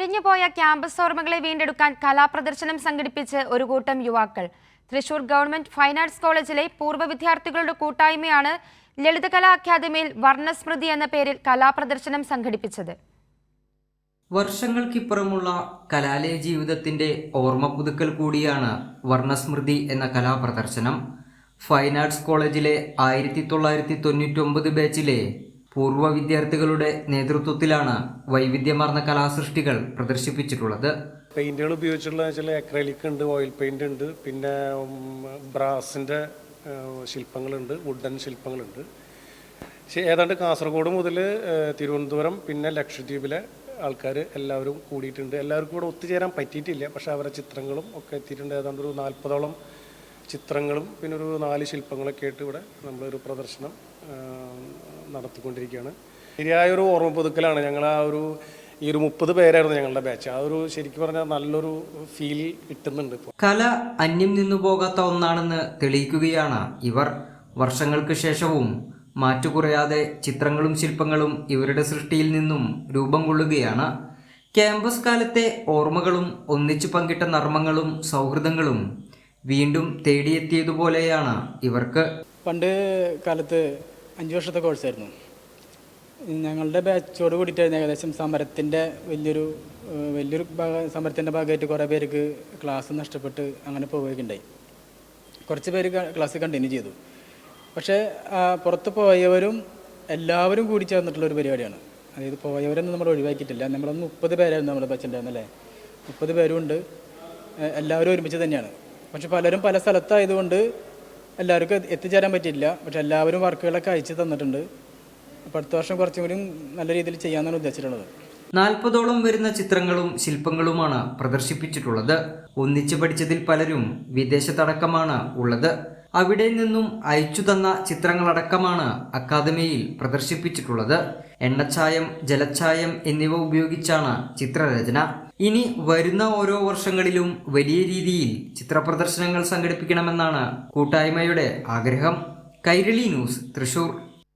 അഴിഞ്ഞുപോയ campus ഓർമ്മകളെ വീണ്ടെടുക്കാൻ കലാപ്രദർശനം സംഘടിപ്പിച്ച് ഒരു കൂട്ടം യുവാക്കൾ. തൃശൂർ ഗവൺമെന്റ് ഫൈൻ ആർട്സ് കോളേജിലെ പൂർവ്വ വിദ്യാർത്ഥികളുടെ കൂട്ടായ്മയാണ് ലളിതകലാ അക്കാദമിയിൽ വർണ്ണസ്മൃതി എന്ന പേരിൽ കലാപ്രദർശനം സംഘടിപ്പിച്ചത്. വർഷങ്ങൾക്കിപ്പുറമുള്ള കലാലയ ജീവിതത്തിന്റെ ഓർമ്മ പുതുക്കൽ കൂടിയാണ് വർണ്ണസ്മൃതി എന്ന കലാപ്രദർശനം. ഫൈൻ ആർട്സ് കോളേജിലെ 1999 ബാച്ചിലെ പൂർവ്വ വിദ്യാർത്ഥികളുടെ നേതൃത്വത്തിലാണ് വൈവിധ്യമാർന്ന കലാസൃഷ്ടികൾ പ്രദർശിപ്പിച്ചിട്ടുള്ളത്. പെയിന്റുകൾ ഉപയോഗിച്ചുള്ള ചില അക്രലിക് ഉണ്ട്, ഓയിൽ പെയിന്റ് ഉണ്ട്, പിന്നെ ബ്രാസിന്റെ ശില്പങ്ങളുണ്ട്, വുഡൻ ശില്പങ്ങളുണ്ട്. ഏതാണ്ട് കാസർഗോഡ് മുതൽ തിരുവനന്തപുരം പിന്നെ ലക്ഷദ്വീപിലെ ആൾക്കാർ എല്ലാവരും കൂടിയിട്ടുണ്ട്. എല്ലാവർക്കും കൂടെ ഒത്തുചേരാൻ പറ്റിയിട്ടില്ല, പക്ഷെ അവരുടെ ചിത്രങ്ങളും ഒക്കെ എത്തിയിട്ടുണ്ട്. ഏതാണ്ട് ഒരു 40ഓളം ചിത്രങ്ങളും പിന്നെ ഒരു 4 ശില്പങ്ങളൊക്കെ ആയിട്ട് ഇവിടെ നമ്മളൊരു പ്രദർശനം നടത്തിക്കൊണ്ടിരിക്കുകയാണ്. ശരിയായൊരു ഓർമ്മ പുതുക്കലാണ്. ഞങ്ങൾ ഈ ഒരു 30 പേരായിരുന്നു ഞങ്ങളുടെ ബാച്ച്. ആ ഒരു ശരിക്കും പറഞ്ഞാൽ നല്ലൊരു ഫീൽ കിട്ടുന്നുണ്ട്. ഇപ്പോൾ കല അന്യം നിന്നു പോകാത്ത ഒന്നാണെന്ന് തെളിയിക്കുകയാണ് ഇവർ. വർഷങ്ങൾക്ക് ശേഷവും മാറ്റുകുറയാതെ ചിത്രങ്ങളും ശില്പങ്ങളും ഇവരുടെ സൃഷ്ടിയിൽ നിന്നും രൂപം കൊള്ളുകയാണ്. ക്യാമ്പസ് കാലത്തെ ഓർമ്മകളും ഒന്നിച്ചു പങ്കിട്ട നർമ്മങ്ങളും സൗഹൃദങ്ങളും വീണ്ടും തേടിയെത്തിയതുപോലെയാണ് ഇവർക്ക്. പണ്ട് കാലത്ത് 5 വർഷത്തെ കോഴ്സായിരുന്നു. ഞങ്ങളുടെ ബാച്ചോട് കൂടിയിട്ടായിരുന്നു ഏകദേശം വലിയൊരു സമരത്തിൻ്റെ ഭാഗമായിട്ട് കുറേ പേർക്ക് ക്ലാസ് നഷ്ടപ്പെട്ട് അങ്ങനെ പോവുകയുണ്ടായി. കുറച്ച് പേര് ക്ലാസ് കണ്ടിന്യൂ ചെയ്തു. പക്ഷേ പുറത്ത് പോയവരും എല്ലാവരും കൂടി ചേർന്നിട്ടുള്ളൊരു പരിപാടിയാണ്. അതായത് പോയവരൊന്നും നമ്മൾ ഒഴിവാക്കിയിട്ടില്ല. നമ്മൾ 30 പേരായിരുന്നു നമ്മുടെ ബാച്ചുണ്ടായിരുന്നല്ലേ. 30 പേരും ഉണ്ട്. എല്ലാവരും ഒരുമിച്ച് തന്നെയാണ്. പക്ഷെ പലരും പല സ്ഥലത്തായതുകൊണ്ട് എല്ലാവർക്കും എത്തിച്ചേരാൻ പറ്റിയില്ല. പക്ഷെ എല്ലാവരും വർക്കുകളൊക്കെ അയച്ചു തന്നിട്ടുണ്ട്. അപ്പോൾ അടുത്ത വർഷം കുറച്ചും കൂടി നല്ല രീതിയിൽ ചെയ്യാമെന്നാണ് ഉദ്ദേശിച്ചിട്ടുള്ളത്. 40ഓളം വരുന്ന ചിത്രങ്ങളും ശില്പങ്ങളുമാണ് പ്രദർശിപ്പിച്ചിട്ടുള്ളത്. ഒന്നിച്ചു പഠിച്ചതിൽ പലരും വിദേശത്തടക്കമാണ് ഉള്ളത്. അവിടെ നിന്നും അയച്ചു തന്ന ചിത്രങ്ങളടക്കമാണ് അക്കാദമിയിൽ പ്രദർശിപ്പിച്ചിട്ടുള്ളത്. എണ്ണച്ചായം, ജലച്ചായം എന്നിവ ഉപയോഗിച്ചാണ് ചിത്രരചന. ഇനി വരുന്ന ഓരോ വർഷങ്ങളിലും വലിയ രീതിയിൽ ചിത്രപ്രദർശനങ്ങൾ സംഘടിപ്പിക്കണമെന്നാണ് കൂട്ടായ്മയുടെ ആഗ്രഹം. കൈരളി ന്യൂസ്, തൃശൂർ.